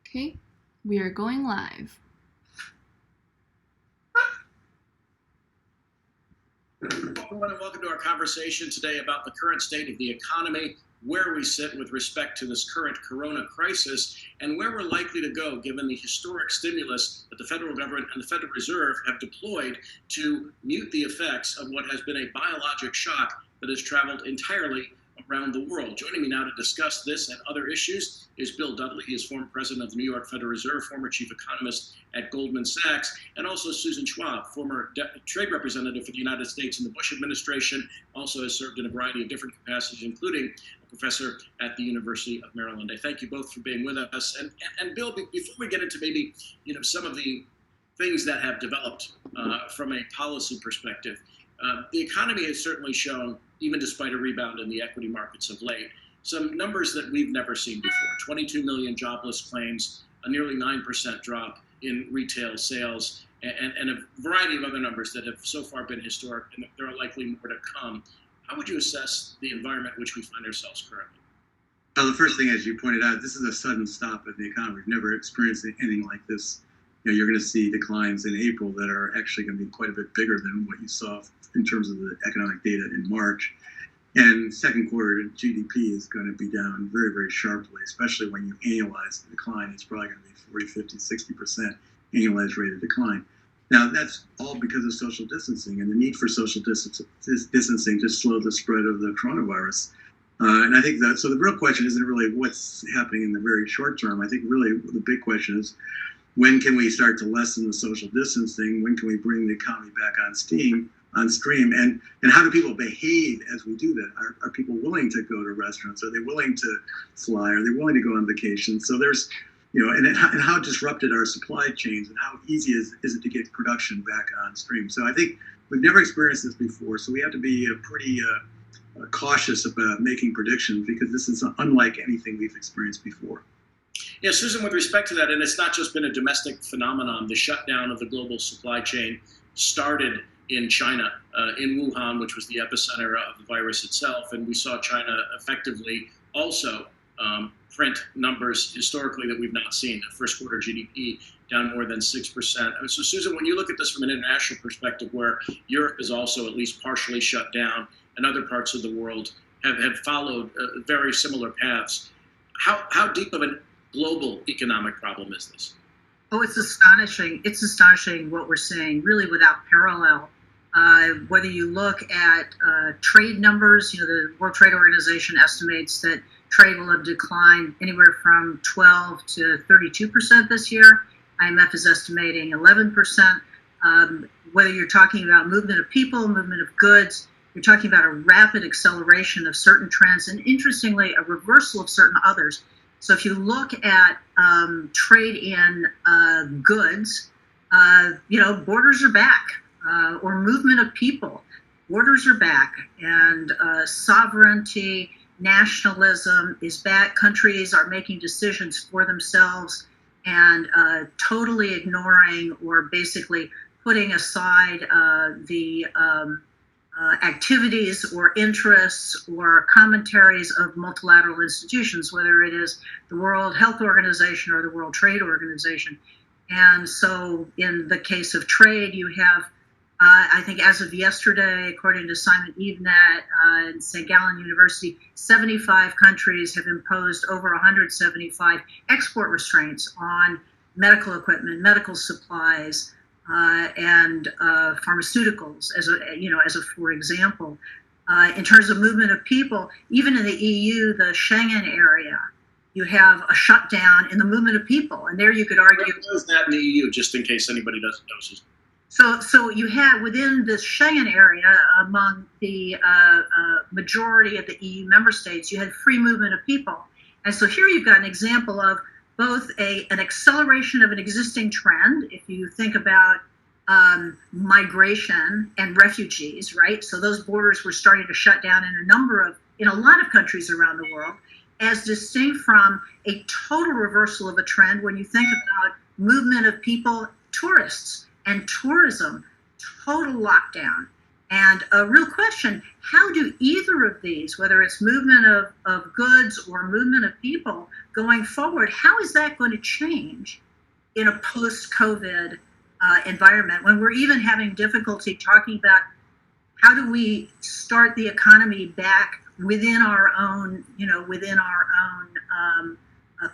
Okay, we are going live. Everyone, and welcome to our conversation today about the current state of the economy, where we sit with respect to this current corona crisis, and where we're likely to go given the historic stimulus that the federal government and the Federal Reserve have deployed to mute the effects of what has been a biologic shock that has traveled entirely around the world. Joining me now to discuss this and other issues is Bill Dudley. He is former president of the New York Federal Reserve, former chief economist at Goldman Sachs, and also Susan Schwab, former trade representative for the United States in the Bush administration, also has served in a variety of different capacities, including a professor at the University of Maryland. I thank you both for being with us. And Bill, before we get into maybe some of the things that have developed from a policy perspective, the economy has certainly shown, even despite a rebound in the equity markets of late, some numbers that we've never seen before. 22 million jobless claims, a nearly 9% drop in retail sales, and a variety of other numbers that have so far been historic, and there are likely more to come. How would you assess the environment in which we find ourselves currently? Well, the first thing, as you pointed out, this is a sudden stop in the economy. We've never experienced anything like this. You're going to see declines in April that are actually going to be quite a bit bigger than what you saw in terms of the economic data in March. And second quarter GDP is going to be down very, very sharply, especially when you annualize the decline. It's probably going to be 40, 50, 60% annualized rate of decline. Now, that's all because of social distancing and the need for social distancing to slow the spread of the coronavirus. And I think so the real question isn't really what's happening in the very short term. I think really the big question is, when can we start to lessen the social distancing? When can we bring the economy back on stream? And how do people behave as we do that? Are people willing to go to restaurants? Are they willing to fly? Are they willing to go on vacation? So there's, and how disrupted are supply chains, and how easy is it to get production back on stream? So I think we've never experienced this before. So we have to be pretty cautious about making predictions, because this is unlike anything we've experienced before. Yeah, Susan, with respect to that, and it's not just been a domestic phenomenon, the shutdown of the global supply chain started in China, in Wuhan, which was the epicenter of the virus itself. And we saw China effectively also print numbers historically that we've not seen. First quarter GDP down more than 6%. So Susan, when you look at this from an international perspective, where Europe is also at least partially shut down and other parts of the world have followed very similar paths, how deep of a global economic problem is this? Oh, it's astonishing. It's astonishing what we're seeing, really without parallel. Whether you look at trade numbers, the World Trade Organization estimates that trade will have declined anywhere from 12 to 32% this year. IMF is estimating 11%. Whether you're talking about movement of people, movement of goods, you're talking about a rapid acceleration of certain trends, and interestingly, a reversal of certain others. So if you look at trade in goods, borders are back, or movement of people, borders are back, and sovereignty, nationalism is back. Countries are making decisions for themselves and totally ignoring or basically putting aside the activities or interests or commentaries of multilateral institutions, whether it is the World Health Organization or the World Trade Organization. And so in the case of trade, you have, I think as of yesterday, according to Simon Evenet and St. Gallen University, 75 countries have imposed over 175 export restraints on medical equipment, medical supplies, and pharmaceuticals, as a for example. In terms of movement of people, even in the EU, the Schengen area, you have a shutdown in the movement of people, and there you could argue. What is that in the EU, just in case anybody doesn't know? So you have within the Schengen area, among the majority of the EU member states, you had free movement of people, and so here you've got an example of both an acceleration of an existing trend. If you think about migration and refugees, right? So those borders were starting to shut down in a lot of countries around the world, as distinct from a total reversal of a trend when you think about movement of people, tourists and tourism, total lockdown. And a real question, how do either of these, whether it's movement of goods or movement of people going forward, how is that going to change in a post-COVID environment when we're even having difficulty talking about how do we start the economy back within our own,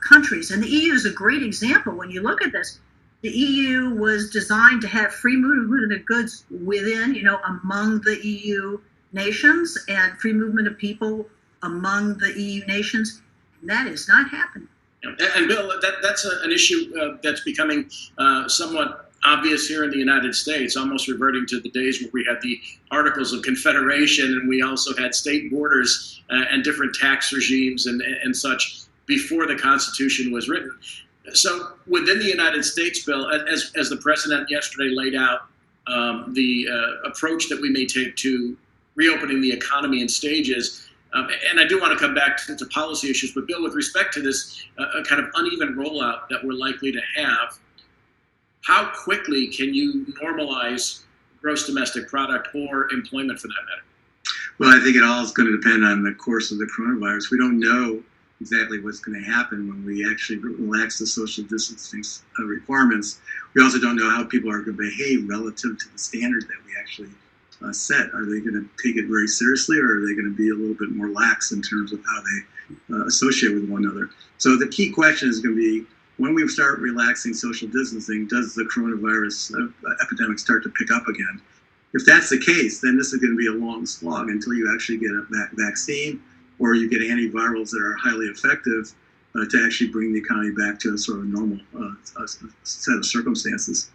countries? And the EU is a great example. When you look at this, the EU was designed to have free movement of goods within, among the EU nations, and free movement of people among the EU nations. And that is not happening. And Bill, that's an issue that's becoming somewhat obvious here in the United States, almost reverting to the days where we had the Articles of Confederation, and we also had state borders and different tax regimes and such before the Constitution was written. So within the United States, Bill, as the president yesterday laid out the approach that we may take to reopening the economy in stages, and I do want to come back to policy issues, but Bill, with respect to this kind of uneven rollout that we're likely to have, how quickly can you normalize gross domestic product or employment for that matter? Well, I think it all is going to depend on the course of the coronavirus. We don't know exactly what's going to happen when we actually relax the social distancing requirements. We also don't know how people are going to behave relative to the standard that we actually set. Are they going to take it very seriously, or are they going to be a little bit more lax in terms of how they associate with one another? So the key question is going to be, when we start relaxing social distancing, does the coronavirus epidemic start to pick up again? If that's the case, then this is going to be a long slog until you actually get a vaccine or you get antivirals that are highly effective to actually bring the economy back to a sort of normal set of circumstances.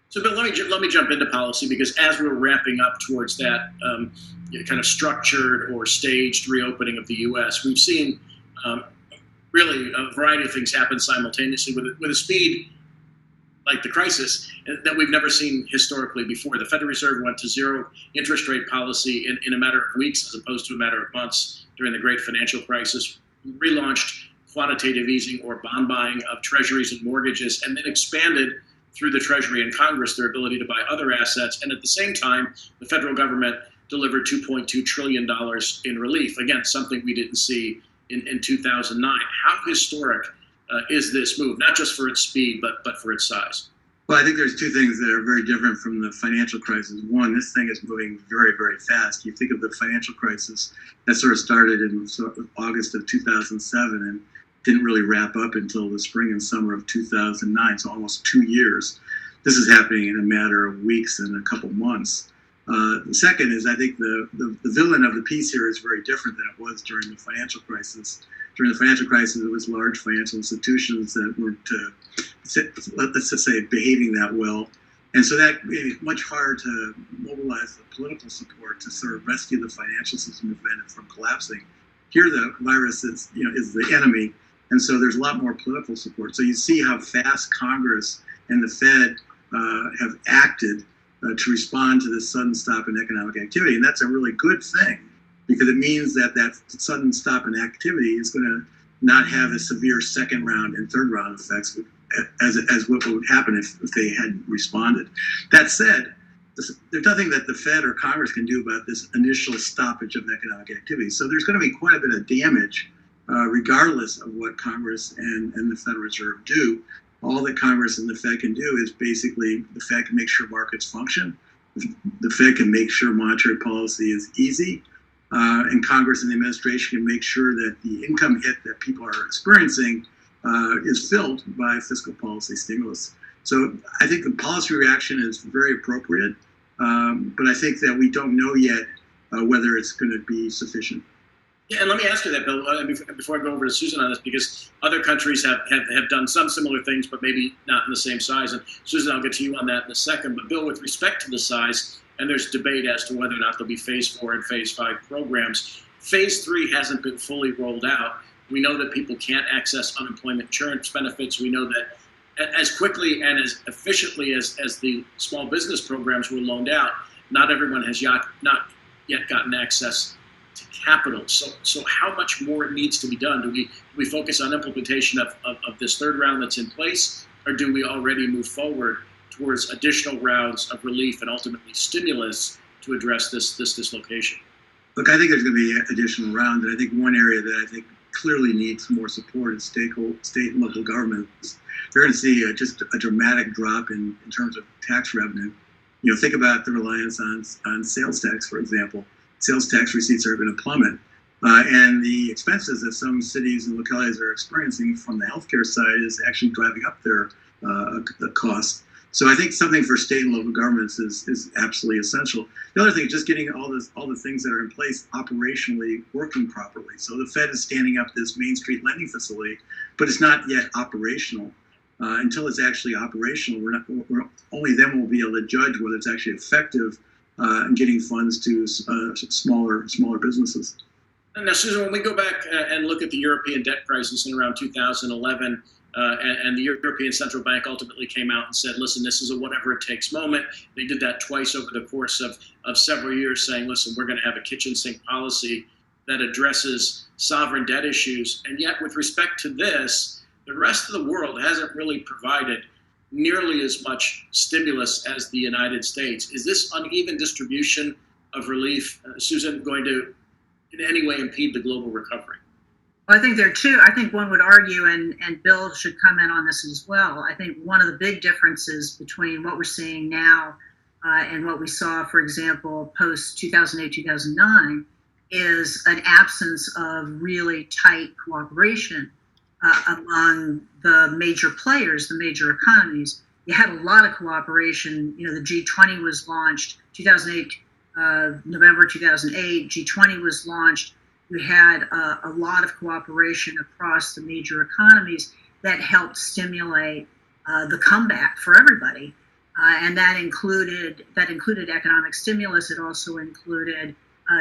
So, Bill, let me jump into policy, because as we're ramping up towards that kind of structured or staged reopening of the U.S., we've seen really a variety of things happen simultaneously with a speed like the crisis that we've never seen historically before. The Federal Reserve went to zero interest rate policy in a matter of weeks as opposed to a matter of months during the great financial crisis, relaunched quantitative easing or bond buying of treasuries and mortgages, and then expanded through the Treasury and Congress their ability to buy other assets. And at the same time, the federal government delivered $2.2 trillion in relief. Again, something we didn't see in 2009. How historic is this move, not just for its speed, but for its size? Well, I think there's two things that are very different from the financial crisis. One, this thing is moving very, very fast. You think of the financial crisis that sort of started in August of 2007 and didn't really wrap up until the spring and summer of 2009, so almost 2 years. This is happening in a matter of weeks and a couple months. The second is, I think the villain of the piece here is very different than it was during the financial crisis. During the financial crisis, it was large financial institutions that weren't, let's just say, behaving that well. And so that made it much harder to mobilize the political support to sort of rescue the financial system and prevent it from collapsing. Here, the virus is the enemy, and so there's a lot more political support. So you see how fast Congress and the Fed have acted to respond to this sudden stop in economic activity. And that's a really good thing, because it means that sudden stop in activity is going to not have a severe second round and third round effects as what would happen if they hadn't responded. That said, there's nothing that the Fed or Congress can do about this initial stoppage of economic activity. So there's going to be quite a bit of damage regardless of what Congress and the Federal Reserve do. All that Congress and the Fed can do is basically, the Fed can make sure markets function. The Fed can make sure monetary policy is easy. And Congress and the administration can make sure that the income hit that people are experiencing is filled by fiscal policy stimulus. So I think the policy reaction is very appropriate, but I think that we don't know yet whether it's going to be sufficient. Yeah, and let me ask you that, Bill, before I go over to Susan on this, because other countries have done some similar things, but maybe not in the same size. And Susan, I'll get to you on that in a second. But Bill, with respect to the size, and there's debate as to whether or not there'll be phase 4 and phase 5 programs. Phase 3 hasn't been fully rolled out. We know that people can't access unemployment insurance benefits. We know that as quickly and as efficiently as the small business programs were loaned out, not everyone has not yet gotten access to capital. So how much more needs to be done? Do we focus on implementation of this third round that's in place, or do we already move forward towards additional rounds of relief and ultimately stimulus to address this dislocation? Look, I think there's going to be additional rounds, and I think one area that I think clearly needs more support is state and local governments. They're going to see just a dramatic drop in terms of tax revenue. Think about the reliance on sales tax, for example. Sales tax receipts are going to plummet. And the expenses that some cities and localities are experiencing from the healthcare side is actually driving up their the costs. So I think something for state and local governments is absolutely essential. The other thing is just getting all the things that are in place operationally working properly. So the Fed is standing up this Main Street lending facility, but it's not yet operational. Until it's actually operational, we're only then we'll be able to judge whether it's actually effective in getting funds to smaller businesses. Now, Susan, when we go back and look at the European debt crisis in around 2011, and the European Central Bank ultimately came out and said, listen, this is a whatever it takes moment. They did that twice over the course of several years, saying, listen, we're going to have a kitchen sink policy that addresses sovereign debt issues. And yet, with respect to this, the rest of the world hasn't really provided nearly as much stimulus as the United States. Is this uneven distribution of relief, Susan, going to in any way impede the global recovery? Well, I think there are two. I think one would argue, and Bill should comment on this as well. I think one of the big differences between what we're seeing now and what we saw, for example, post 2008, 2009, is an absence of really tight cooperation among the major players, the major economies. You had a lot of cooperation. The G20 was launched 2008, November 2008. G20 was launched. You had a lot of cooperation across the major economies that helped stimulate the comeback for everybody, and that included economic stimulus. It also included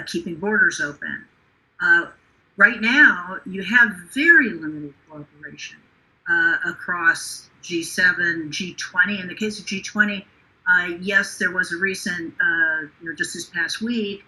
keeping borders open. Right now, you have very limited cooperation across G7, G20. In the case of G20, yes, there was a recent, just this past week,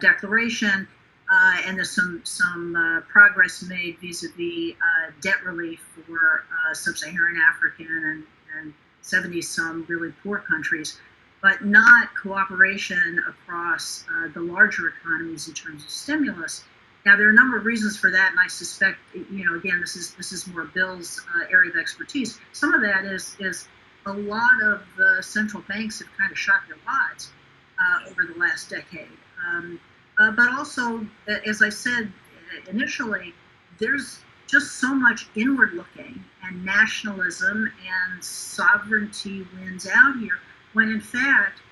declaration, and there's some progress made vis-a-vis debt relief for sub-Saharan African and 70-some really poor countries, but not cooperation across the larger economies in terms of stimulus. Now, there are a number of reasons for that, and I suspect, again, this is more Bill's area of expertise. Some of that is a lot of the central banks have kind of shot their wads over the last decade. But also, as I said initially, there's just so much inward looking and nationalism and sovereignty wins out here, when in fact,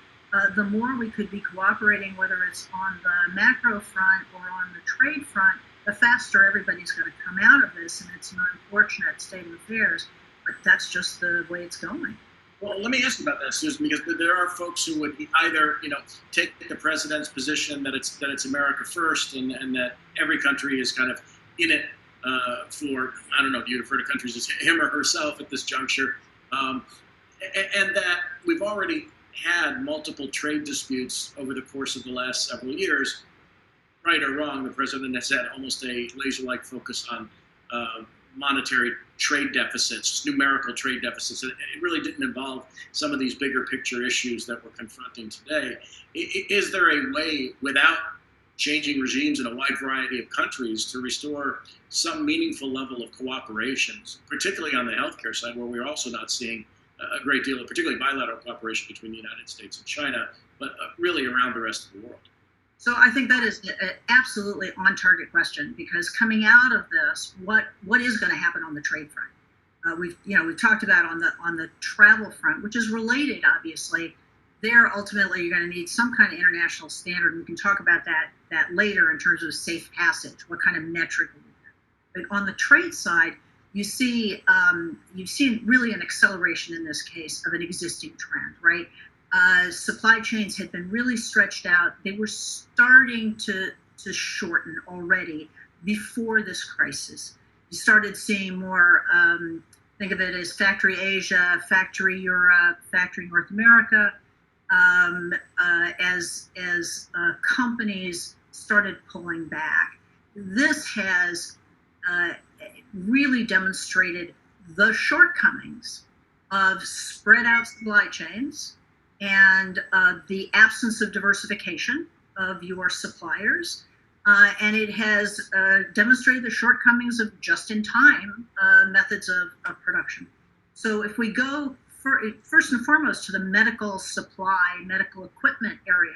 the more we could be cooperating, whether it's on the macro front or on the trade front, the faster everybody's going to come out of this. And it's an unfortunate state of affairs, but that's just the way it's going. Well, let me ask you about that, Susan, because there are folks who would either, take the president's position that it's America first, and that every country is kind of in it for, I don't know, do you refer to countries as him or herself at this juncture, and that we've already had multiple trade disputes over the course of the last several years. Right or wrong, the president has had almost a laser-like focus on monetary trade deficits, numerical trade deficits. It really didn't involve some of these bigger picture issues that we're confronting today. Is there a way, without changing regimes in a wide variety of countries, to restore some meaningful level of cooperation, particularly on the healthcare side, where we're also not seeing a great deal of particularly bilateral cooperation between the United States and China, but really around the rest of the world? So I think that is an absolutely on-target question, because coming out of this, what is going to happen on the trade front? We've talked about on the travel front, which is related, obviously. There, ultimately, you're going to need some kind of international standard. We can talk about that later in terms of safe passage. What kind of metric? But on the trade side, you've seen really an acceleration in this case of an existing trend, right? Supply chains had been really stretched out. They were starting to shorten already before this crisis. You started seeing more, think of it as factory Asia, factory Europe, factory North America, as companies started pulling back. This has really demonstrated the shortcomings of spread out supply chains and the absence of diversification of your suppliers. And it has demonstrated the shortcomings of just-in-time methods of production. So if we go first and foremost to the medical supply, medical equipment area,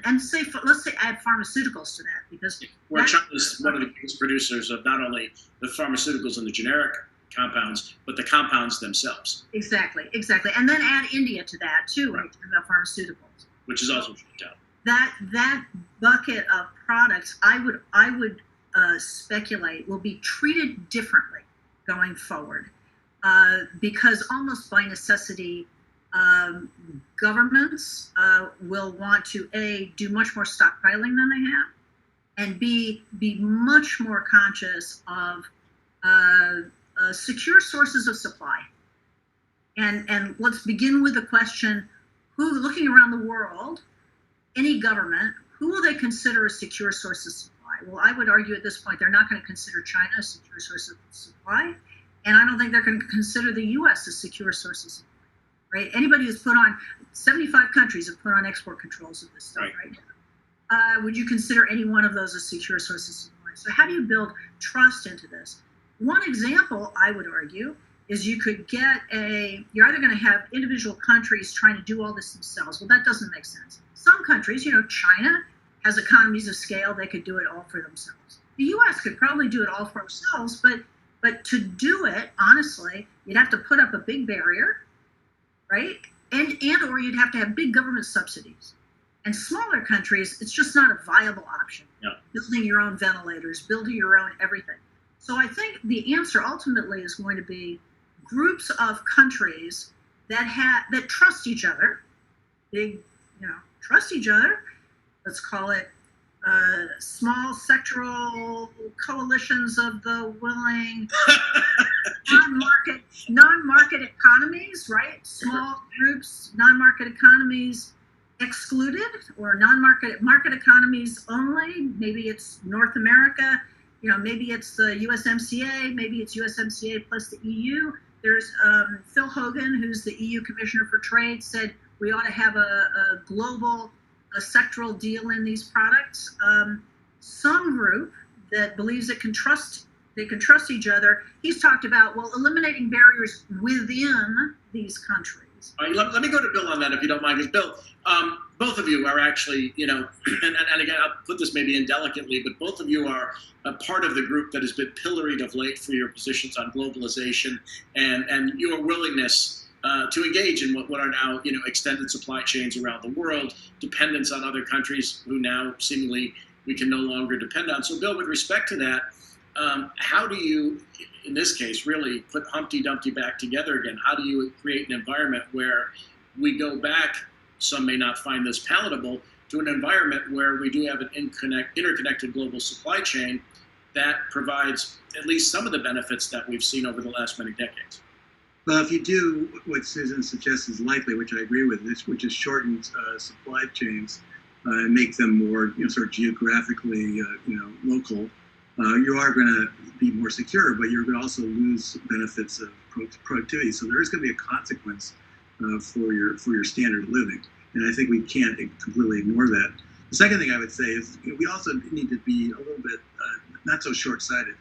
let's say add pharmaceuticals to that, because where China is one of the biggest producers of not only the pharmaceuticals and the generic compounds, but the compounds themselves. Exactly. And then add India to that too, right, about pharmaceuticals, which is also shut down. That bucket of products, I would speculate, will be treated differently going forward, because almost by necessity, governments will want to A, do much more stockpiling than they have, and B, be much more conscious of secure sources of supply. And let's begin with the question: looking around the world, any government, who will they consider a secure source of supply? Well, I would argue at this point they're not going to consider China a secure source of supply, and I don't think they're going to consider the U.S. a secure source of supply. Right? Anybody who's 75 countries have put on export controls of this stuff right now. Would you consider any one of those a secure source of supply? So how do you build trust into this? One example, I would argue, is you could get you're either going to have individual countries trying to do all this themselves. Well, that doesn't make sense. Some countries, China has economies of scale, they could do it all for themselves. The U.S. could probably do it all for themselves, but to do it, honestly, you'd have to put up a big barrier, right? And or you'd have to have big government subsidies. And smaller countries, it's just not a viable option. Yeah. Building your own ventilators, building your own everything. So I think the answer ultimately is going to be groups of countries that trust each other, trust each other. Let's call it small sectoral coalitions of the willing, non-market economies, right? Small groups, non-market economies excluded, or market economies only. Maybe it's North America, maybe it's the USMCA, maybe it's USMCA plus the EU. There's Phil Hogan, who's the EU Commissioner for Trade, said we ought to have a global, a sectoral deal in these products. Some group that believes they can trust each other. He's talked about, eliminating barriers within these countries. All right, let me go to Bill on that, if you don't mind, because Bill, both of you are actually, and again, I'll put this maybe indelicately, but both of you are a part of the group that has been pilloried of late for your positions on globalization and your willingness to engage in what are now, extended supply chains around the world, dependence on other countries who now seemingly we can no longer depend on. So, Bill, with respect to that, how do you, in this case, really put Humpty Dumpty back together again? How do you create an environment where we go back, some may not find this palatable, to an environment where we do have an interconnected global supply chain that provides at least some of the benefits that we've seen over the last many decades? Well, if you do what Susan suggests is likely, which I agree with, which is shorten supply chains and make them more, sort of geographically, local, you are going to be more secure, but you're going to also lose benefits of productivity. So there is going to be a consequence for your standard of living, and I think we can't completely ignore that. The second thing I would say is we also need to be a little bit not so short-sighted.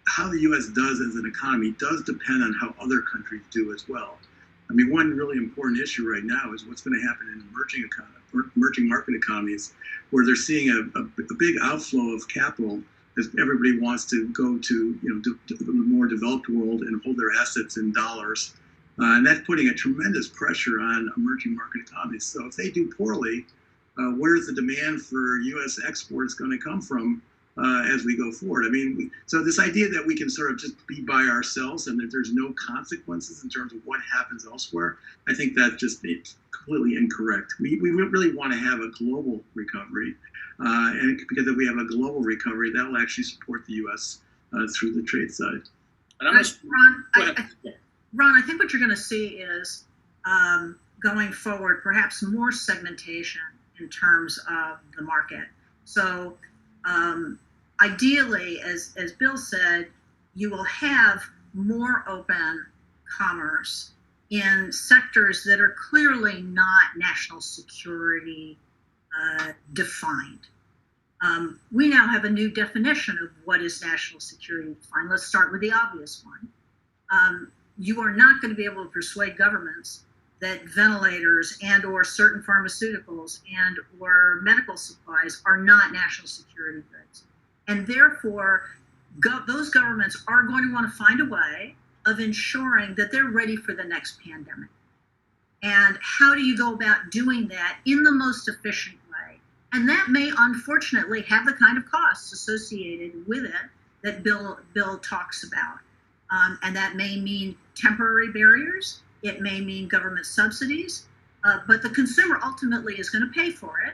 How the U.S. does as an economy does depend on how other countries do as well. I mean, one really important issue right now is what's going to happen in emerging market economies, where they're seeing a big outflow of capital as everybody wants to go to the more developed world and hold their assets in dollars, and that's putting a tremendous pressure on emerging market economies. So if they do poorly, where's the demand for U.S. exports going to come from as we go forward? I mean, so this idea that we can sort of just be by ourselves and that there's no consequences in terms of what happens elsewhere, I think that's just completely incorrect. We really want to have a global recovery, and because if we have a global recovery, that will actually support the U.S. Through the trade side. And Ron, I think what you're going to see is going forward, perhaps more segmentation in terms of the market. So ideally, as Bill said, you will have more open commerce in sectors that are clearly not national security defined. We now have a new definition of what is national security defined. Let's start with the obvious one. You are not going to be able to persuade governments that ventilators and or certain pharmaceuticals and or medical supplies are not national security goods. And therefore, those governments are going to want to find a way of ensuring that they're ready for the next pandemic. And how do you go about doing that in the most efficient way? And that may unfortunately have the kind of costs associated with it that Bill talks about. And that may mean temporary barriers. It may mean government subsidies, but the consumer ultimately is going to pay for it.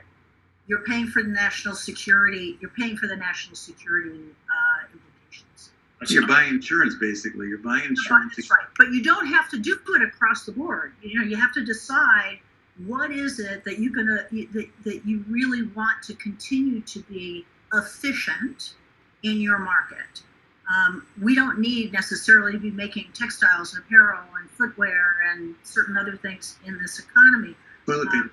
You're paying for the national security. You're paying for the national security implications. You're buying insurance, basically. You're buying insurance. That's right. But you don't have to do it across the board. You have to decide what is it that that you really want to continue to be efficient in your market. We don't need necessarily to be making textiles and apparel and footwear and certain other things in this economy. Toilet paper.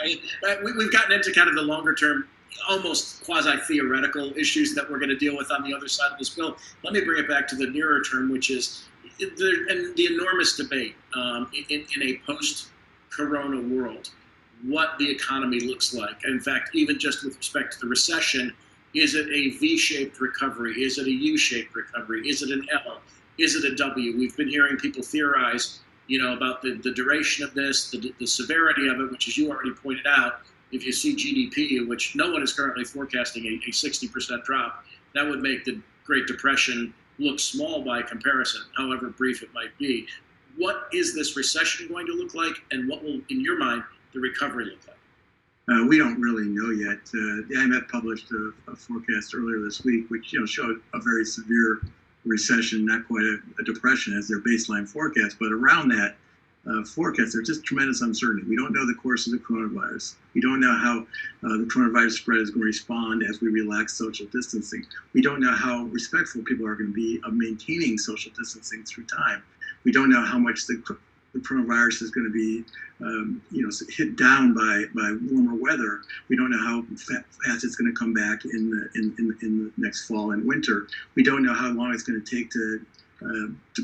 Right. We've gotten into kind of the longer term, almost quasi-theoretical issues that we're going to deal with on the other side of this bill. Let me bring it back to the nearer term, which is the enormous debate in a post-corona world, what the economy looks like. In fact, even just with respect to the recession, is it a V-shaped recovery? Is it a U-shaped recovery? Is it an L? Is it a W? We've been hearing people theorize, about the duration of this, the severity of it, which, as you already pointed out, if you see GDP, which no one is currently forecasting a 60% drop, that would make the Great Depression look small by comparison, however brief it might be. What is this recession going to look like, and what will, in your mind, the recovery look like? We don't really know yet. The IMF published a forecast earlier this week, which showed a very severe recession, not quite a depression as their baseline forecast, but around that forecast, there's just tremendous uncertainty. We don't know the course of the coronavirus. We don't know how the coronavirus spread is going to respond as we relax social distancing. We don't know how respectful people are going to be of maintaining social distancing through time. We don't know how much the coronavirus is going to be, hit down by warmer weather. We don't know how fast it's going to come back in the next fall and winter. We don't know how long it's going to take to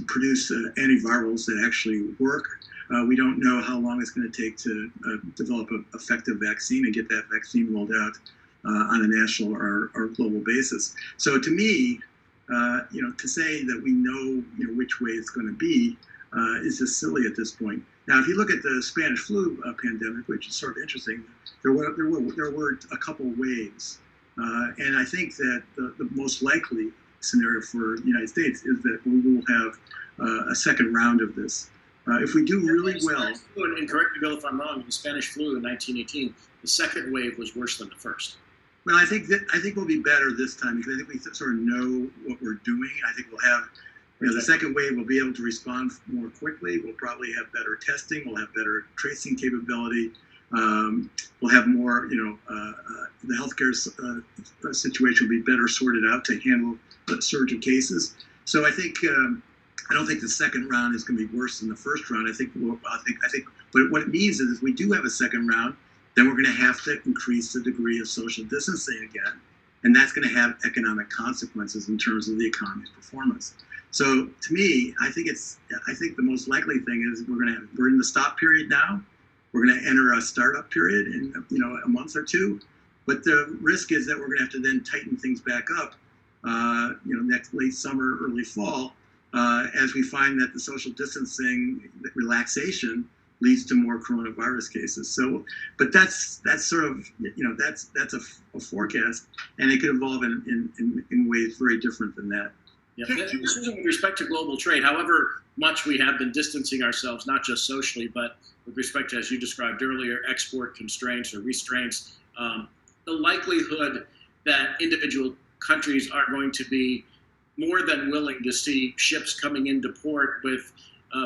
produce antivirals that actually work. We don't know how long it's going to take to develop an effective vaccine and get that vaccine rolled out on a national or global basis. So to me, to say that we know, which way it's going to be is just silly at this point. Now, if you look at the Spanish flu pandemic, which is sort of interesting, there were a couple waves, and I think that the most likely scenario for the United States is that we will have a second round of this. If we do really well, and correct me, Bill, if I'm wrong, the Spanish flu in 1918, the second wave was worse than the first. Well, I think we'll be better this time because I think we sort of know what we're doing. I think we'll have. The second wave will be able to respond more quickly. We'll probably have better testing. We'll have better tracing capability. We'll have more, the healthcare situation will be better sorted out to handle the surge of cases. So I think I don't think the second round is going to be worse than the first round. I think, but what it means is if we do have a second round, then we're going to have to increase the degree of social distancing again, and that's going to have economic consequences in terms of the economy's performance. So to me, I think the most likely thing is we're in the stop period now. We're going to enter a startup period in a month or two, but the risk is that we're going to have to then tighten things back up, next late summer, early fall, as we find that the social distancing relaxation leads to more coronavirus cases. So, but that's sort of that's a forecast, and it could evolve in ways very different than that. Yeah. With respect to global trade, however much we have been distancing ourselves, not just socially, but with respect to, as you described earlier, export constraints or restraints, the likelihood that individual countries are going to be more than willing to see ships coming into port with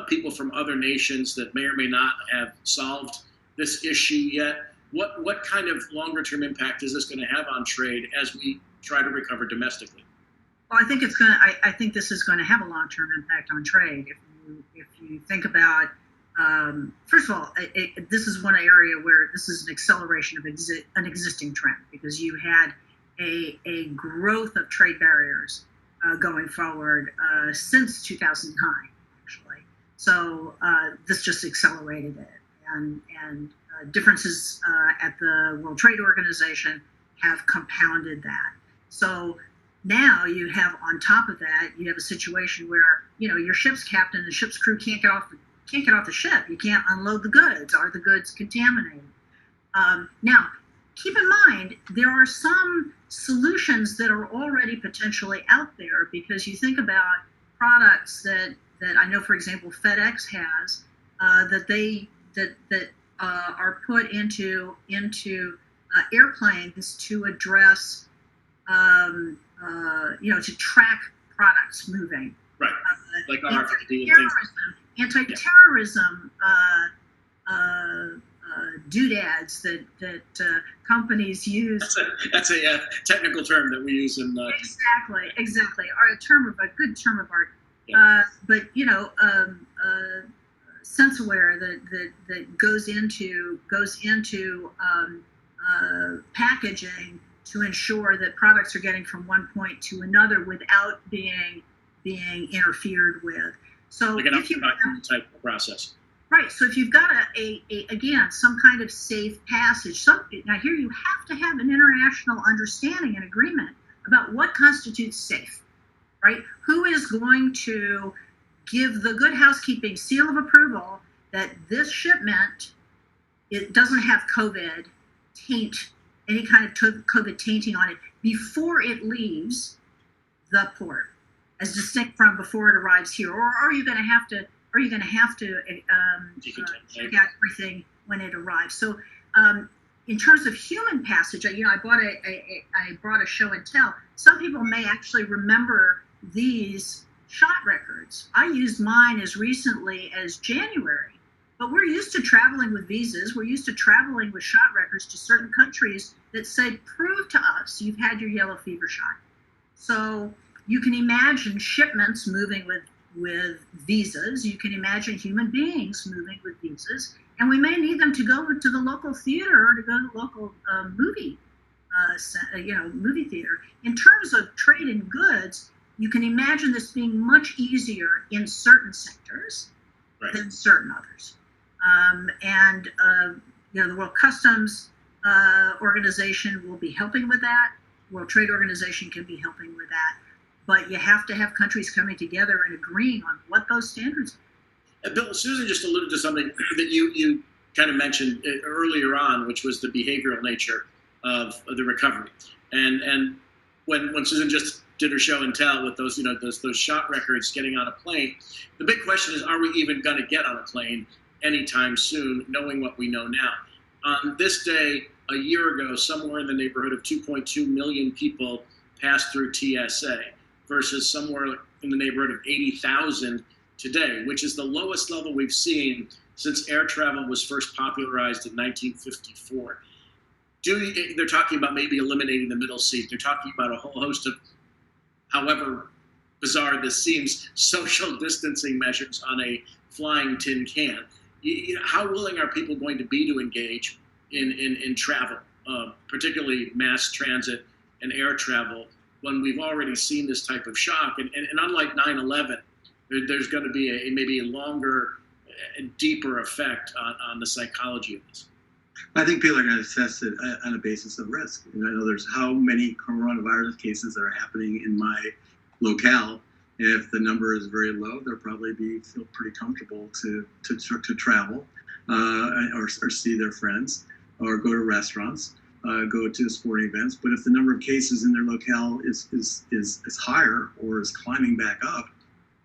people from other nations that may or may not have solved this issue yet. What kind of longer-term impact is this going to have on trade as we try to recover domestically? Well, I think this is going to have a long-term impact on trade. If you think about, first of all, this is one area where this is an acceleration of an existing trend, because you had a growth of trade barriers going forward since 2009, actually. So this just accelerated it, and differences at the World Trade Organization have compounded that. So now you have, on top of that, you have a situation where, you know, your ship's captain and the ship's crew can't get off the ship. You can't unload the goods. Are the goods contaminated? Now, keep in mind, there are some solutions that are already potentially out there, because you think about products that I know, for example, FedEx has that are put into airplanes to address, to track products moving. Right. Like RFID. Anti-terrorism doodads that companies use. That's a technical term that we use in. Exactly. Or a good term of art. Yeah. But SenseAware that goes into packaging to ensure that products are getting from one point to another without being interfered with. So like if you type of process. Right. So if you've got again some kind of safe passage, now here you have to have an international understanding and agreement about what constitutes safe. Right? Who is going to give the good housekeeping seal of approval that this shipment, it doesn't have COVID any kind of COVID tainting on it before it leaves the port, as distinct from before it arrives here? Or are you going to have to check out everything when it arrives? So in terms of human passage, I brought a show and tell. Some people may actually remember these shot records. I used mine as recently as January. But we're used to traveling with visas. We're used to traveling with shot records to certain countries that say, prove to us you've had your yellow fever shot. So you can imagine shipments moving with visas. You can imagine human beings moving with visas. And we may need them to go to the local theater or to go to the local movie theater. In terms of trade in goods, you can imagine this being much easier in certain sectors than certain others. The World Customs Organization will be helping with that. World Trade Organization can be helping with that. But you have to have countries coming together and agreeing on what those standards are. Bill, Susan just alluded to something that you kind of mentioned earlier on, which was the behavioral nature of the recovery. And when Susan just did her show and tell with those shot records getting on a plane, the big question is, are we even going to get on a plane anytime soon, knowing what we know now? On this day, a year ago, somewhere in the neighborhood of 2.2 million people passed through TSA versus somewhere in the neighborhood of 80,000 today, which is the lowest level we've seen since air travel was first popularized in 1954. They're talking about maybe eliminating the middle seat. They're talking about a whole host of, however bizarre this seems, social distancing measures on a flying tin can. How willing are people going to be to engage in travel, particularly mass transit and air travel, when we've already seen this type of shock? And unlike 9/11, there's going to be maybe a longer and deeper effect on the psychology of this. I think people are going to assess it on a basis of risk. And I know there's how many coronavirus cases are happening in my locale. If the number is very low, they'll probably feel pretty comfortable to travel or see their friends or go to restaurants, go to sporting events. But if the number of cases in their locale is higher or is climbing back up,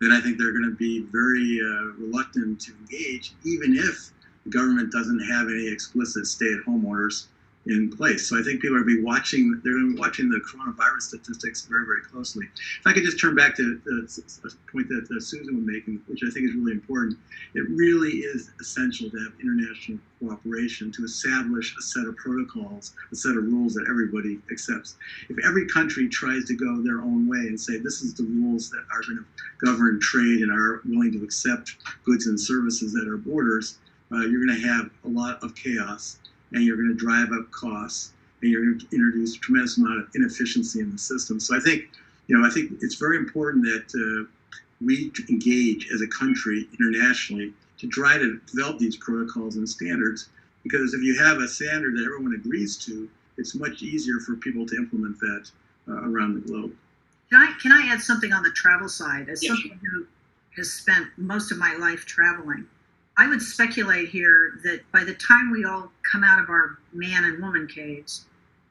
then I think they're going to be very reluctant to engage, even if the government doesn't have any explicit stay-at-home orders in place. So I think people are going to be watching. They're going to be watching the coronavirus statistics very, very closely. If I could just turn back to a point that Susan was making, which I think is really important, it really is essential to have international cooperation to establish a set of protocols, a set of rules that everybody accepts. If every country tries to go their own way and say this is the rules that are going to govern trade and are willing to accept goods and services at our borders, you're going to have a lot of chaos. And you're going to drive up costs, and you're going to introduce a tremendous amount of inefficiency in the system. So I think it's very important that we engage as a country internationally to try to develop these protocols and standards. Because if you have a standard that everyone agrees to, it's much easier for people to implement that around the globe. Can I add something on the travel side? As someone who has spent most of my life traveling, I would speculate here that by the time we all come out of our man and woman caves,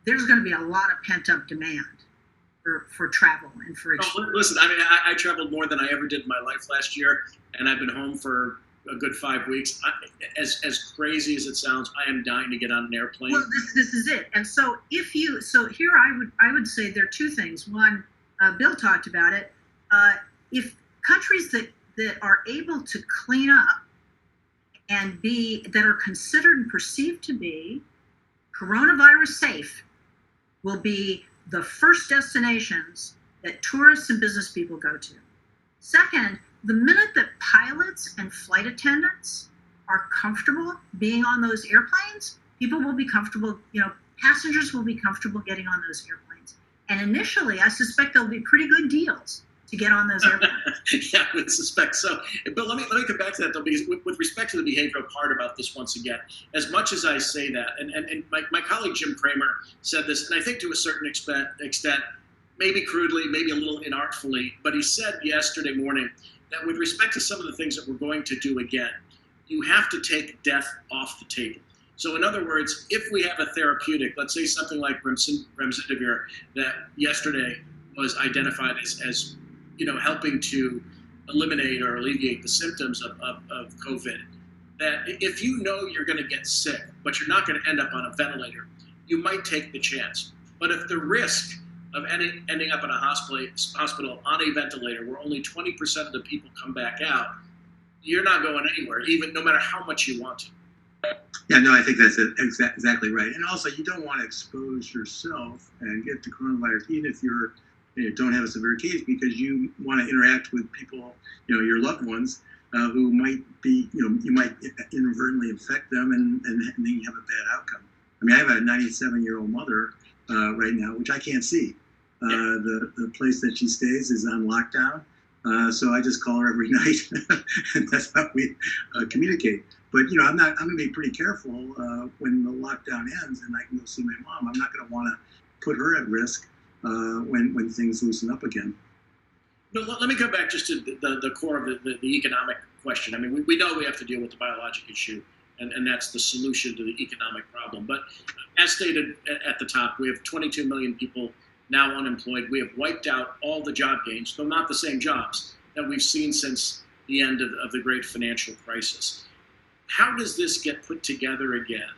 there's going to be a lot of pent-up demand for travel and for experience. Listen, I mean, I traveled more than I ever did in my life last year, and I've been home for a good 5 weeks. As crazy as it sounds, I am dying to get on an airplane. Well, this is it. And so here I would say there are two things. One, Bill talked about it. If countries that are able to clean up and that are considered and perceived to be coronavirus safe will be the first destinations that tourists and business people go to. Second, the minute that pilots and flight attendants are comfortable being on those airplanes, people will be comfortable, passengers will be comfortable getting on those airplanes. And initially, I suspect there'll be pretty good deals to get on those airplanes. Yeah, I would suspect so. But let me come back to that, though, because with respect to the behavioral part about this, once again, as much as I say that, and my colleague Jim Cramer said this, and I think to a certain extent, maybe crudely, maybe a little inartfully, but he said yesterday morning that with respect to some of the things that we're going to do again, you have to take death off the table. So in other words, if we have a therapeutic, let's say something like remdesivir that yesterday was identified as helping to eliminate or alleviate the symptoms of COVID, that if you know you're going to get sick, but you're not going to end up on a ventilator, you might take the chance. But if the risk of ending up in a hospital on a ventilator where only 20% of the people come back out, you're not going anywhere, even no matter how much you want to. Yeah, no, I think that's exactly right. And also, you don't want to expose yourself and get the coronavirus, even if you don't have a severe case, because you want to interact with people, your loved ones, who might be, you might inadvertently infect them and then you have a bad outcome. I mean, I have a 97-year-old mother right now, which I can't see. The place that she stays is on lockdown, so I just call her every night, and that's how we communicate. But I'm going to be pretty careful when the lockdown ends and I can go see my mom. I'm not going to want to put her at risk when things loosen up again. No, let me come back just to the core of the economic question. I mean, we know we have to deal with the biologic issue, and that's the solution to the economic problem. But as stated at the top, we have 22 million people now unemployed. We have wiped out all the job gains, though not the same jobs that we've seen since the end of the great financial crisis. How does this get put together again,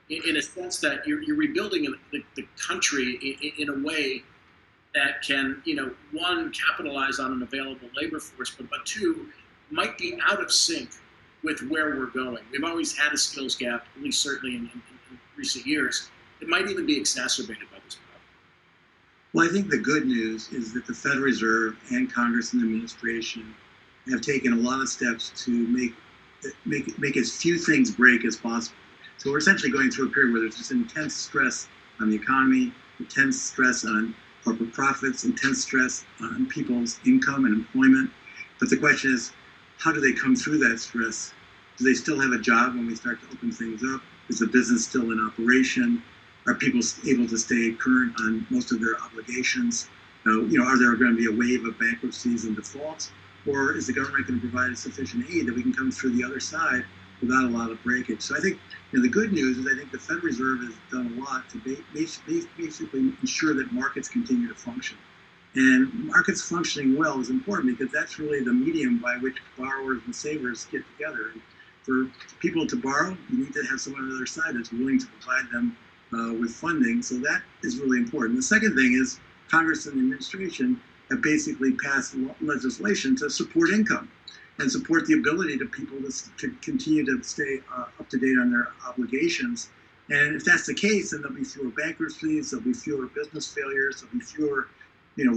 in a sense that you're rebuilding the country in a way that can, one, capitalize on an available labor force, but two, might be out of sync with where we're going? We've always had a skills gap, at least certainly in recent years. It might even be exacerbated by this problem. Well, I think the good news is that the Federal Reserve and Congress and the administration have taken a lot of steps to make as few things break as possible. So we're essentially going through a period where there's just intense stress on the economy, intense stress on corporate profits, intense stress on people's income and employment. But the question is, how do they come through that stress? Do they still have a job when we start to open things up? Is the business still in operation? Are people able to stay current on most of their obligations? Are there going to be a wave of bankruptcies and defaults? Or is the government going to provide sufficient aid that we can come through the other side without a lot of breakage? So I think the good news is I think the Federal Reserve has done a lot to basically ensure that markets continue to function. And markets functioning well is important because that's really the medium by which borrowers and savers get together. And for people to borrow, you need to have someone on the other side that's willing to provide them with funding. So that is really important. The second thing is Congress and the administration have basically passed legislation to support income and support the ability to people to continue to stay up to date on their obligations. And if that's the case, then there'll be fewer bankruptcies, there'll be fewer business failures, there'll be fewer,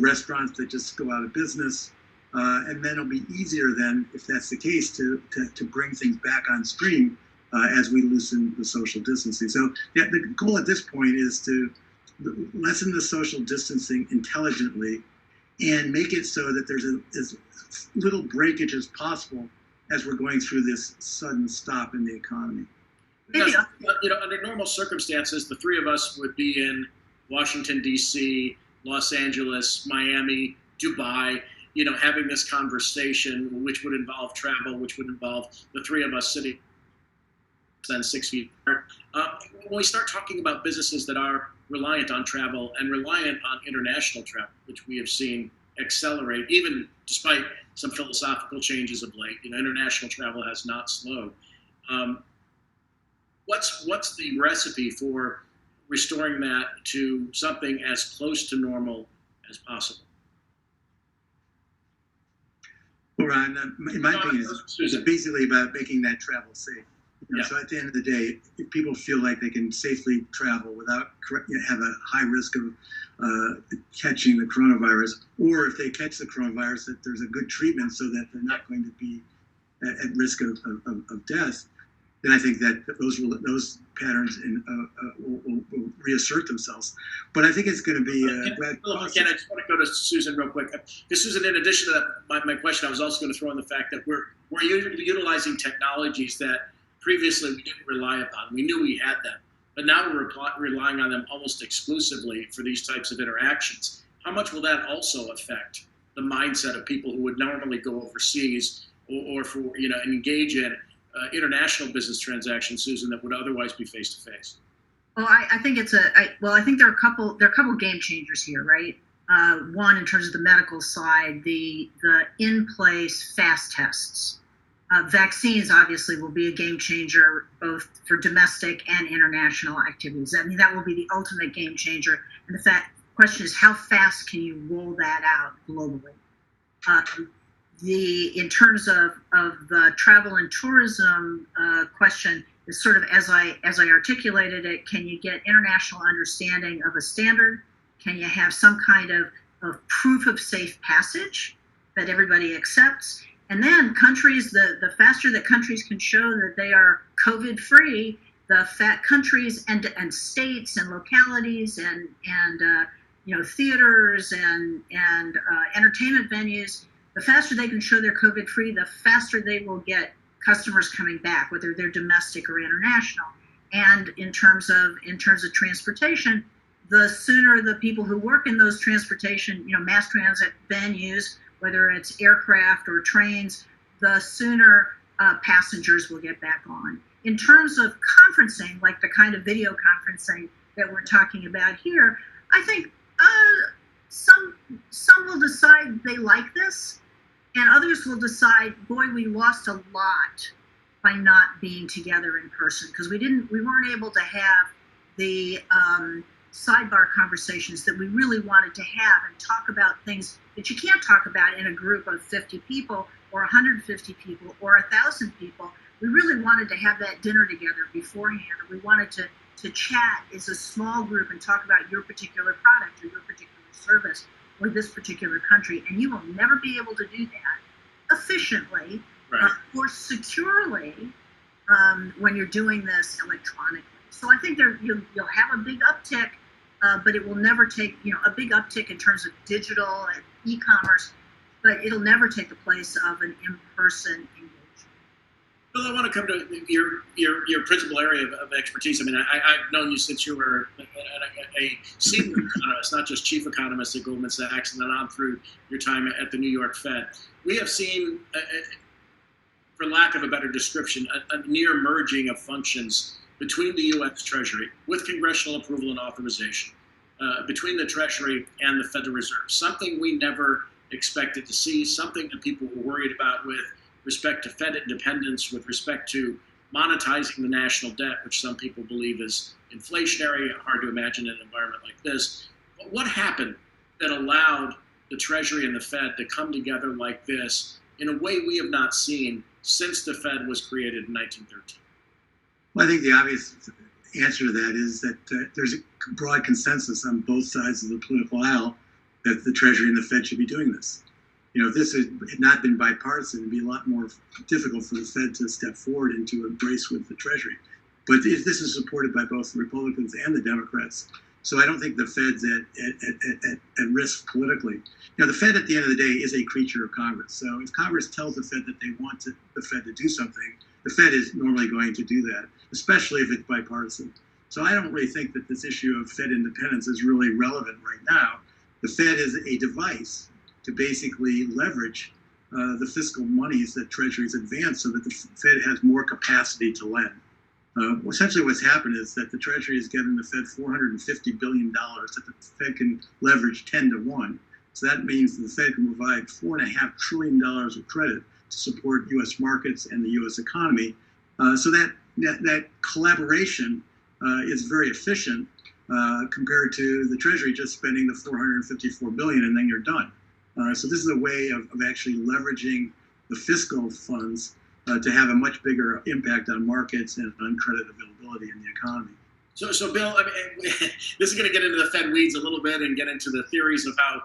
restaurants that just go out of business. And then it'll be easier then, if that's the case, to bring things back on stream as we loosen the social distancing. So yeah, the goal at this point is to lessen the social distancing intelligently and make it so that there's as little breakage as possible as we're going through this sudden stop in the economy. Because, under normal circumstances, the three of us would be in Washington, D.C., Los Angeles, Miami, Dubai, having this conversation, which would involve travel, which would involve the three of us sitting then 6 feet apart. When we start talking about businesses that are reliant on travel and reliant on international travel, which we have seen accelerate, even despite some philosophical changes of late, international travel has not slowed. What's the recipe for restoring that to something as close to normal as possible? Well, Ron, in my opinion, it's basically about making that travel safe. So at the end of the day, if people feel like they can safely travel without have a high risk of catching the coronavirus, or if they catch the coronavirus, that there's a good treatment so that they're not going to be at risk of death, then I think that those patterns will reassert themselves. But I think it's going to be. Again, I just want to go to Susan real quick. Susan, in addition to that, my question, I was also going to throw in the fact that we're utilizing technologies that previously we didn't rely upon. We knew we had them, but now we're relying on them almost exclusively for these types of interactions. How much will that also affect the mindset of people who would normally go overseas or for engage in international business transactions, Susan, that would otherwise be face to face? Well, I think I think there are a couple game changers here, right? One, in terms of the medical side, the in-place fast tests. Vaccines obviously will be a game changer both for domestic and international activities. I mean, that will be the ultimate game changer. And the question is, how fast can you roll that out globally? In terms of the travel and tourism question, is sort of as I articulated it. Can you get international understanding of a standard? Can you have some kind of proof of safe passage that everybody accepts? And then countries, the faster that countries can show that they are COVID free, the countries and states and localities and theaters and entertainment venues, the faster they can show they're COVID free, the faster they will get customers coming back, whether they're domestic or international. And in terms of transportation, the sooner the people who work in those transportation, mass transit venues, whether it's aircraft or trains, the sooner passengers will get back on. In terms of conferencing, like the kind of video conferencing that we're talking about here, I think some will decide they like this, and others will decide, boy, we lost a lot by not being together in person, because we weren't able to have the sidebar conversations that we really wanted to have and talk about things that you can't talk about in a group of 50 people or 150 people or 1,000 people. We really wanted to have that dinner together beforehand, or we wanted to chat as a small group and talk about your particular product or your particular service or this particular country. And you will never be able to do that efficiently or securely when you're doing this electronically. So I think you'll have a big uptick, but it will never take, a big uptick in terms of digital and e-commerce, but it'll never take the place of an in-person engagement. Well, I want to come to your principal area of expertise. I mean, I've known you since you were a senior economist, not just chief economist at Goldman Sachs, and then on through your time at the New York Fed. We have seen, for lack of a better description, a near merging of functions between the U.S. Treasury, with congressional approval and authorization, between the Treasury and the Federal Reserve. Something we never expected to see, something that people were worried about with respect to Fed independence, with respect to monetizing the national debt, which some people believe is inflationary, hard to imagine in an environment like this. But what happened that allowed the Treasury and the Fed to come together like this in a way we have not seen since the Fed was created in 1913? Well, I think the obvious answer to that is that there's a broad consensus on both sides of the political aisle that the Treasury and the Fed should be doing this. If this had not been bipartisan, it'd be a lot more difficult for the Fed to step forward and to embrace with the Treasury. But this is supported by both the Republicans and the Democrats. So I don't think the Fed's at risk politically. The Fed at the end of the day is a creature of Congress. So if Congress tells the Fed that they want the Fed to do something, the Fed is normally going to do that, especially if it's bipartisan. So I don't really think that this issue of Fed independence is really relevant right now. The Fed is a device to basically leverage the fiscal monies that Treasuries advance so that the Fed has more capacity to lend. Essentially what's happened is that the Treasury has given the Fed $450 billion that the Fed can leverage 10 to 1. So that means the Fed can provide $4.5 trillion of credit to support U.S. markets and the U.S. economy. So that collaboration is very efficient compared to the Treasury just spending the $454 billion and then you're done. So this is a way of actually leveraging the fiscal funds to have a much bigger impact on markets and on credit availability in the economy. So Bill, this is going to get into the Fed weeds a little bit and get into the theories of how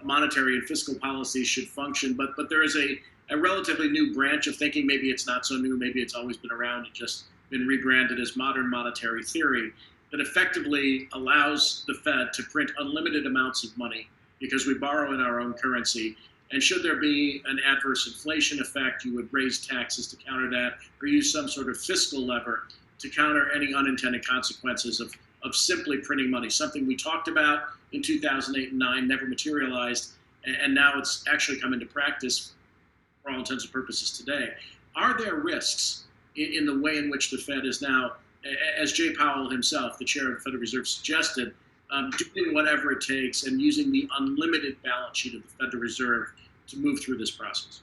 monetary and fiscal policy should function. But there is a relatively new branch of thinking. Maybe it's not so new. Maybe it's always been around and just been rebranded as modern monetary theory that effectively allows the Fed to print unlimited amounts of money because we borrow in our own currency. And should there be an adverse inflation effect, you would raise taxes to counter that or use some sort of fiscal lever to counter any unintended consequences of simply printing money, something we talked about in 2008 and 9, never materialized, and now it's actually come into practice for all intents and purposes today. Are there risks in the way in which the Fed is now, as Jay Powell himself, the chair of the Federal Reserve, suggested, doing whatever it takes and using the unlimited balance sheet of the Federal Reserve to move through this process?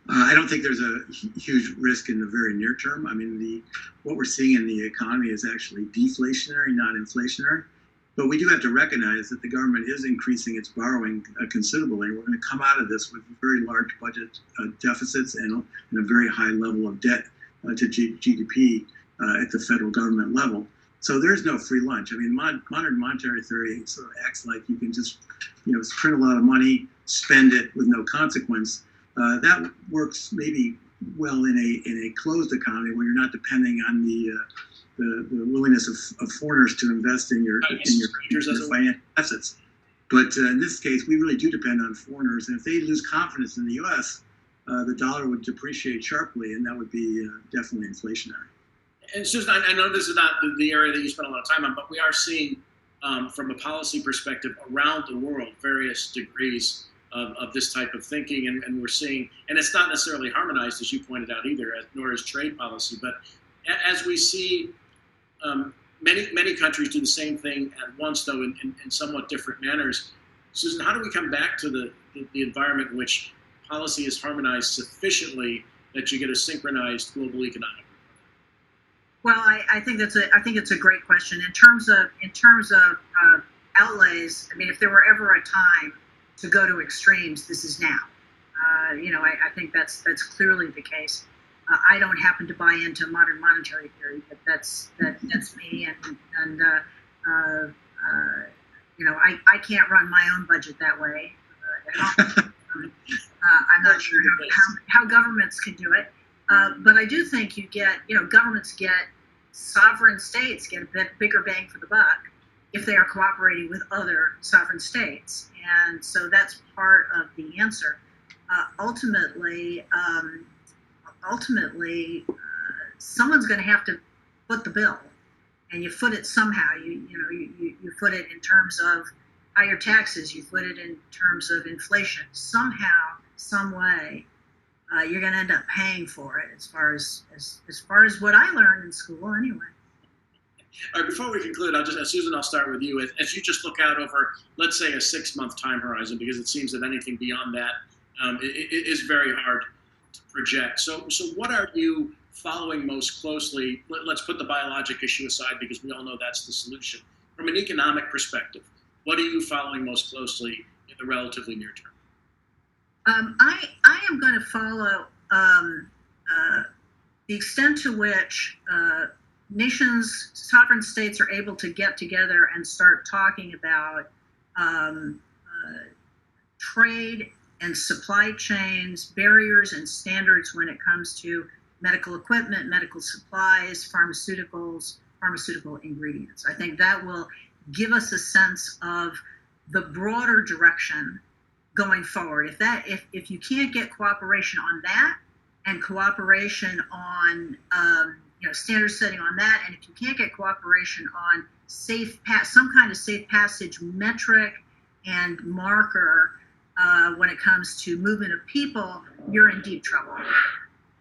I don't think there's a huge risk in the very near term. I mean, what we're seeing in the economy is actually deflationary, not inflationary. But we do have to recognize that the government is increasing its borrowing considerably. We're going to come out of this with very large budget deficits and a very high level of debt to GDP at the federal government level. So there's no free lunch. I mean, modern monetary theory sort of acts like you can just, print a lot of money, spend it with no consequence. That works maybe well in a closed economy where you're not depending on the willingness of foreigners to invest in your financial assets. But in this case, we really do depend on foreigners, and if they lose confidence in the U.S., the dollar would depreciate sharply, and that would be definitely inflationary. And Susan, I know this is not the area that you spend a lot of time on, but we are seeing, from a policy perspective, around the world, various degrees of this type of thinking, and we're seeing, and it's not necessarily harmonized, as you pointed out either, nor is trade policy, but as we see many countries do the same thing at once, though in somewhat different manners. Susan, how do we come back to the environment in which policy is harmonized sufficiently that you get a synchronized global economic? Well, I think it's a great question. In terms of outlays, I mean, if there were ever a time to go to extremes, this is now. I think that's clearly the case. I don't happen to buy into modern monetary theory, but that's me, and I can't run my own budget that way. I'm not sure how governments can do it, but I do think governments get, sovereign states get a bit bigger bang for the buck if they are cooperating with other sovereign states, and so that's part of the answer. Ultimately, someone's going to have to foot the bill, and you foot it somehow. You foot it in terms of higher taxes. You foot it in terms of inflation. Somehow, some way, you're going to end up paying for it. As far as what I learned in school, anyway. All right, before we conclude, Susan, I'll start with you. As you just look out over, let's say, a 6-month time horizon, because it seems that anything beyond that it is very hard to project. So what are you following most closely? Let's put the biologic issue aside because we all know that's the solution. From an economic perspective, what are you following most closely in the relatively near term? I am going to follow the extent to which nations, sovereign states are able to get together and start talking about trade and supply chains, barriers and standards when it comes to medical equipment, medical supplies, pharmaceuticals, pharmaceutical ingredients. I think that will give us a sense of the broader direction going forward. If you can't get cooperation on that and cooperation on standard setting on that, and if you can't get cooperation on some kind of safe passage metric and marker when it comes to movement of people, you're in deep trouble.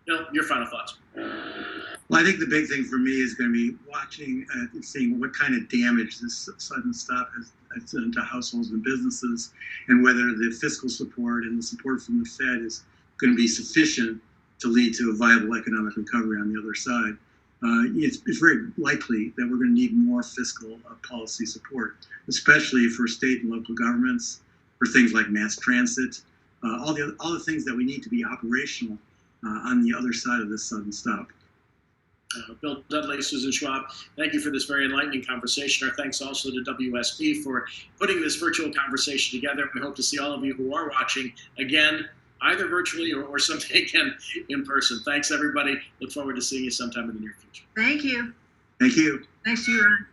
Bill, your final thoughts. Well, I think the big thing for me is going to be watching and seeing what kind of damage this sudden stop has done to households and businesses, and whether the fiscal support and the support from the Fed is going to be sufficient to lead to a viable economic recovery on the other side. It's very likely that we're going to need more fiscal policy support, especially for state and local governments, for things like mass transit, all the things that we need to be operational on the other side of this sudden stop. Bill, Dudley, Susan Schwab, thank you for this very enlightening conversation. Our thanks also to WSP for putting this virtual conversation together. We hope to see all of you who are watching again, either virtually or someday again in person. Thanks, everybody. Look forward to seeing you sometime in the near future. Thank you. Thank you. Thanks to you, Ron.